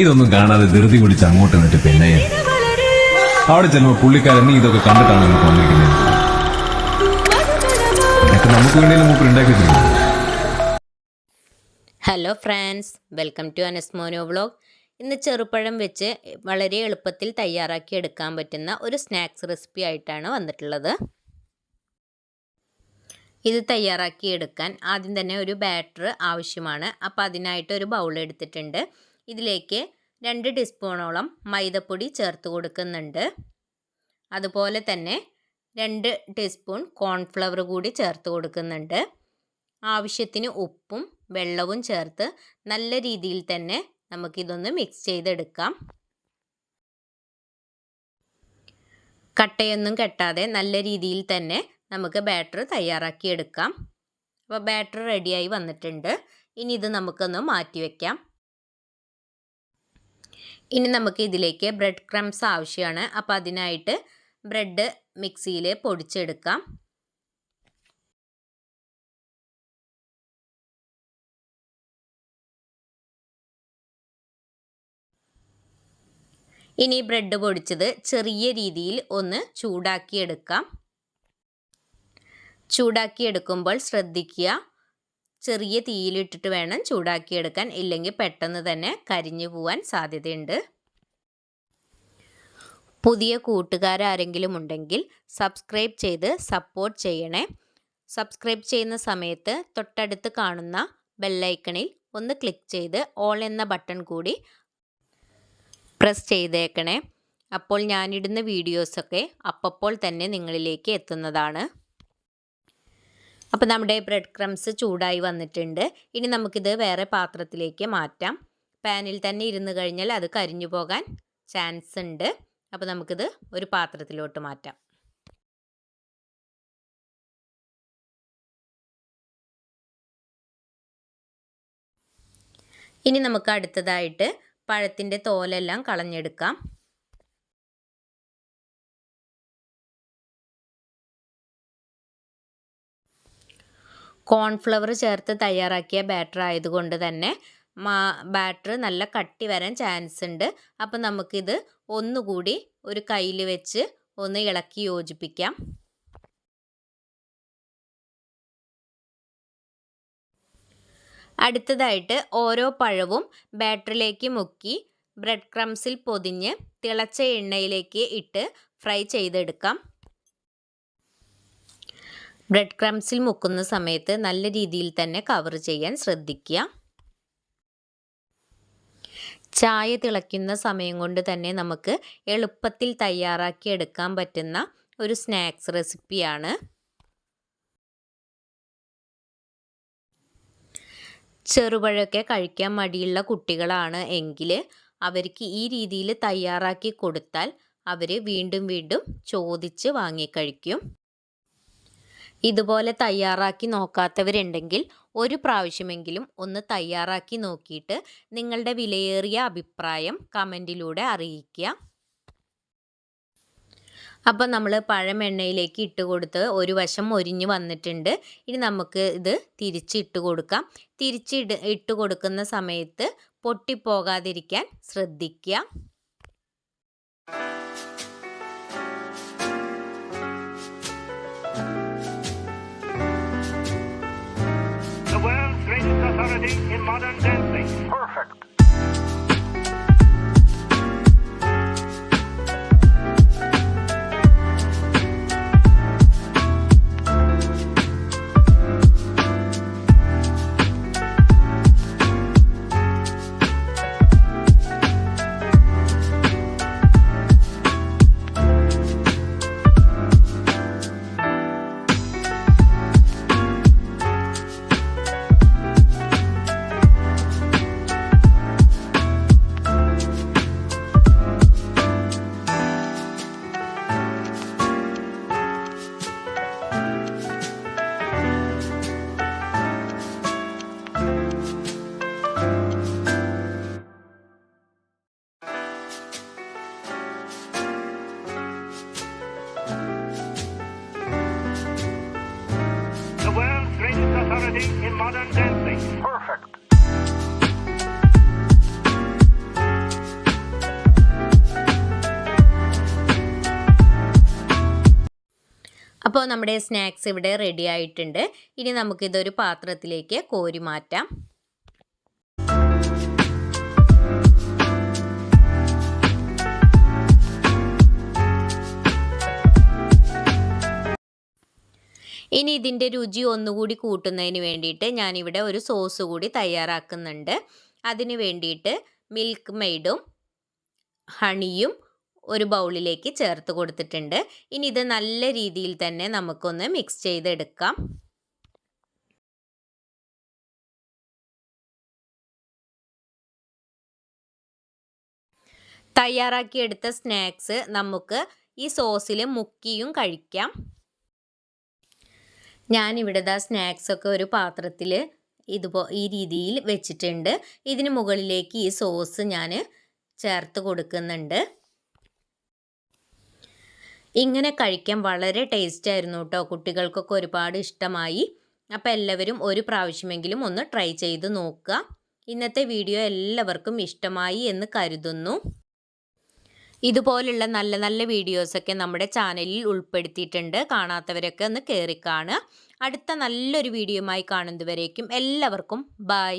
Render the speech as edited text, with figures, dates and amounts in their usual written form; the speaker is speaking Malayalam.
ഇതൊന്നും കാണാതെ ധൃതി പിടിച്ച് അങ്ങോട്ട് നിന്നിട്ട് പിന്നെ അവിടെ ചെല്ലുമ്പോ പുള്ളിക്കാരൻ ഇതൊക്കെ കണ്ടിട്ടാണ് നമുക്ക് വന്നിരിക്കുന്നത്. ഇതൊക്കെ നമുക്ക് വേണ്ടിയും മൂപ്പർ ഉണ്ടാക്കി വെച്ചിരിക്കുന്നത്. ഹലോ ഫ്രണ്ട്സ്, വെൽക്കം ടു അനസ്മോനോ വ്ളോഗ്. ഇന്ന് ചെറുപഴം വെച്ച് വളരെ എളുപ്പത്തിൽ തയ്യാറാക്കി എടുക്കാൻ പറ്റുന്ന ഒരു സ്നാക്സ് റെസിപ്പി ആയിട്ടാണ് വന്നിട്ടുള്ളത്. ഇത് തയ്യാറാക്കി എടുക്കാൻ ആദ്യം തന്നെ ഒരു ബാറ്റർ ആവശ്യമാണ്. അപ്പോൾ അതിനായിട്ട് ഒരു ബൗൾ എടുത്തിട്ടുണ്ട്. ഇതിലേക്ക് 2 ടീസ്പൂണോളം മൈദപ്പൊടി ചേർത്ത് കൊടുക്കുന്നുണ്ട്. അതുപോലെ തന്നെ 2 ടീസ്പൂൺ കോൺഫ്ലവർ കൂടി ചേർത്ത് കൊടുക്കുന്നുണ്ട്. ആവശ്യത്തിന് ഉപ്പും വെള്ളവും ചേർത്ത് നല്ല രീതിയിൽ തന്നെ നമുക്കിതൊന്ന് മിക്സ് ചെയ്തെടുക്കാം. കട്ടയൊന്നും കെട്ടാതെ നല്ല രീതിയിൽ തന്നെ നമുക്ക് ബാറ്റർ തയ്യാറാക്കി എടുക്കാം. അപ്പോൾ ബാറ്റർ റെഡിയായി വന്നിട്ടുണ്ട്. ഇനി ഇത് നമുക്കൊന്ന് മാറ്റി വയ്ക്കാം. ഇനി നമുക്ക് ഇതിലേക്ക് ബ്രെഡ് ക്രംസ് ആവശ്യമാണ്. അപ്പോൾ അതിനായിട്ട് ബ്രെഡ് മിക്സിയിൽ പൊടിച്ചെടുക്കാം. ഇനി ബ്രെഡ് പൊടിച്ചത് ചെറിയ രീതിയിൽ ഒന്ന് ചൂടാക്കിയെടുക്കാം. ചൂടാക്കിയെടുക്കുമ്പോൾ ശ്രദ്ധിക്കുക, ചെറിയ തീയിലിട്ടിട്ട് വേണം ചൂടാക്കിയെടുക്കാൻ, ഇല്ലെങ്കിൽ പെട്ടെന്ന് തന്നെ കരിഞ്ഞു പോവാൻ സാധ്യതയുണ്ട്. പുതിയ കൂട്ടുകാരാരെങ്കിലും ഉണ്ടെങ്കിൽ സബ്സ്ക്രൈബ് ചെയ്ത് സപ്പോർട്ട് ചെയ്യണേ. സബ്സ്ക്രൈബ് ചെയ്യുന്ന സമയത്ത് തൊട്ടടുത്ത് കാണുന്ന ബെല്ലൈക്കണിൽ ഒന്ന് ക്ലിക്ക് ചെയ്ത് ഓൾ എന്ന ബട്ടൺ കൂടി പ്രസ് ചെയ്തേക്കണേ. അപ്പോൾ ഞാനിടുന്ന വീഡിയോസൊക്കെ അപ്പോൾ തന്നെ നിങ്ങളിലേക്ക് എത്തുന്നതാണ്. അപ്പോൾ നമ്മുടെ ബ്രെഡ് ക്രംസ് ചൂടായി വന്നിട്ടുണ്ട്. ഇനി നമുക്കിത് വേറെ പാത്രത്തിലേക്ക് മാറ്റാം. പാനിൽ തന്നെ ഇരുന്ന് കഴിഞ്ഞാൽ അത് കരിഞ്ഞു പോകാൻ ചാൻസ് ഉണ്ട്. അപ്പോൾ നമുക്കിത് ഒരു പാത്രത്തിലോട്ട് മാറ്റാം. ഇനി നമുക്ക് അടുത്തതായിട്ട് പഴത്തിൻ്റെ തോലെല്ലാം കളഞ്ഞെടുക്കാം. കോൺഫ്ലവർ ചേർത്ത് തയ്യാറാക്കിയ ബാറ്റർ ആയതുകൊണ്ട് തന്നെ ബാറ്റർ നല്ല കട്ടി വരാൻ ചാൻസ് ഉണ്ട്. അപ്പം നമുക്കിത് ഒന്നുകൂടി ഒരു കയ്യിൽ വെച്ച് ഒന്ന് ഇളക്കി യോജിപ്പിക്കാം. അടുത്തതായിട്ട് ഓരോ പഴവും ബാറ്ററിലേക്ക് മുക്കി ബ്രെഡ് ക്രംസിൽ പൊതിഞ്ഞ് തിളച്ച എണ്ണയിലേക്ക് ഇട്ട് ഫ്രൈ ചെയ്തെടുക്കാം. ബ്രെഡ് ക്രംസിൽ മുക്കുന്ന സമയത്ത് നല്ല രീതിയിൽ തന്നെ കവർ ചെയ്യാൻ ശ്രദ്ധിക്കുക. ചായ തിളയ്ക്കുന്ന സമയം കൊണ്ട് തന്നെ നമുക്ക് എളുപ്പത്തിൽ തയ്യാറാക്കി എടുക്കാൻ പറ്റുന്ന ഒരു സ്നാക്സ് റെസിപ്പിയാണ്. ചെറുപഴമൊക്കെ കഴിക്കാൻ മടിയുള്ള കുട്ടികളാണ് എങ്കിൽ അവർക്ക് ഈ രീതിയിൽ തയ്യാറാക്കി കൊടുത്താൽ അവർ വീണ്ടും വീണ്ടും ചോദിച്ച് വാങ്ങിക്കഴിക്കും. ഇതുപോലെ തയ്യാറാക്കി നോക്കാത്തവരുണ്ടെങ്കിൽ ഒരു പ്രാവശ്യമെങ്കിലും ഒന്ന് തയ്യാറാക്കി നോക്കിയിട്ട് നിങ്ങളുടെ വിലയേറിയ അഭിപ്രായം കമൻറ്റിലൂടെ അറിയിക്കുക. അപ്പം നമ്മൾ പഴം എണ്ണയിലേക്ക് ഇട്ട് കൊടുത്ത് ഒരു വശം മൊരിഞ്ഞ് വന്നിട്ടുണ്ട്. ഇനി നമുക്ക് ഇത് തിരിച്ചിട്ട് കൊടുക്കാം. ഇട്ട് കൊടുക്കുന്ന സമയത്ത് പൊട്ടിപ്പോകാതിരിക്കാൻ ശ്രദ്ധിക്കുക. The world's greatest authority in modern dancing. Perfect. in modern dancing. Perfect. അപ്പോൾ നമ്മുടെ സ്നാക്സ് ഇവിടെ റെഡി ആയിട്ടുണ്ട്. ഇനി നമുക്കിതൊരു പാത്രത്തിലേക്ക് കോരി മാറ്റാം. ഇനി ഇതിൻ്റെ രുചി ഒന്നുകൂടി കൂട്ടുന്നതിന് വേണ്ടിയിട്ട് ഞാനിവിടെ ഒരു സോസ് കൂടി തയ്യാറാക്കുന്നുണ്ട്. അതിന് വേണ്ടിയിട്ട് മിൽക്ക് മെയ്ഡും ഹണിയും ഒരു ബൗളിലേക്ക് ചേർത്ത് കൊടുത്തിട്ടുണ്ട്. ഇനി ഇത് നല്ല രീതിയിൽ തന്നെ നമുക്കൊന്ന് മിക്സ് ചെയ്തെടുക്കാം. തയ്യാറാക്കിയെടുത്ത സ്നാക്സ് നമുക്ക് ഈ സോസിൽ മുക്കിയും കഴിക്കാം. ഞാനിവിടെ സ്നാക്സൊക്കെ ഒരു പാത്രത്തിൽ ഈ രീതിയിൽ വെച്ചിട്ടുണ്ട്. ഇതിന് മുകളിലേക്ക് ഈ സോസ് ഞാൻ ചേർത്ത് കൊടുക്കുന്നുണ്ട്. ഇങ്ങനെ കഴിക്കാൻ വളരെ ടേസ്റ്റ് ആയിരുന്നു കേട്ടോ. കുട്ടികൾക്കൊക്കെ ഒരുപാട് ഇഷ്ടമായി. അപ്പോൾ എല്ലാവരും ഒരു പ്രാവശ്യമെങ്കിലും ഒന്ന് ട്രൈ ചെയ്ത് നോക്കുക. ഇന്നത്തെ വീഡിയോ എല്ലാവർക്കും ഇഷ്ടമായി എന്ന് കരുതുന്നു. ഇതുപോലുള്ള നല്ല നല്ല വീഡിയോസൊക്കെ നമ്മുടെ ചാനലിൽ ഉൾപ്പെടുത്തിയിട്ടുണ്ട്. കാണാത്തവരൊക്കെ ഒന്ന് കയറി കാണുക. അടുത്ത നല്ലൊരു വീഡിയോയുമായി കാണുന്നതുവരേക്കും എല്ലാവർക്കും ബൈ.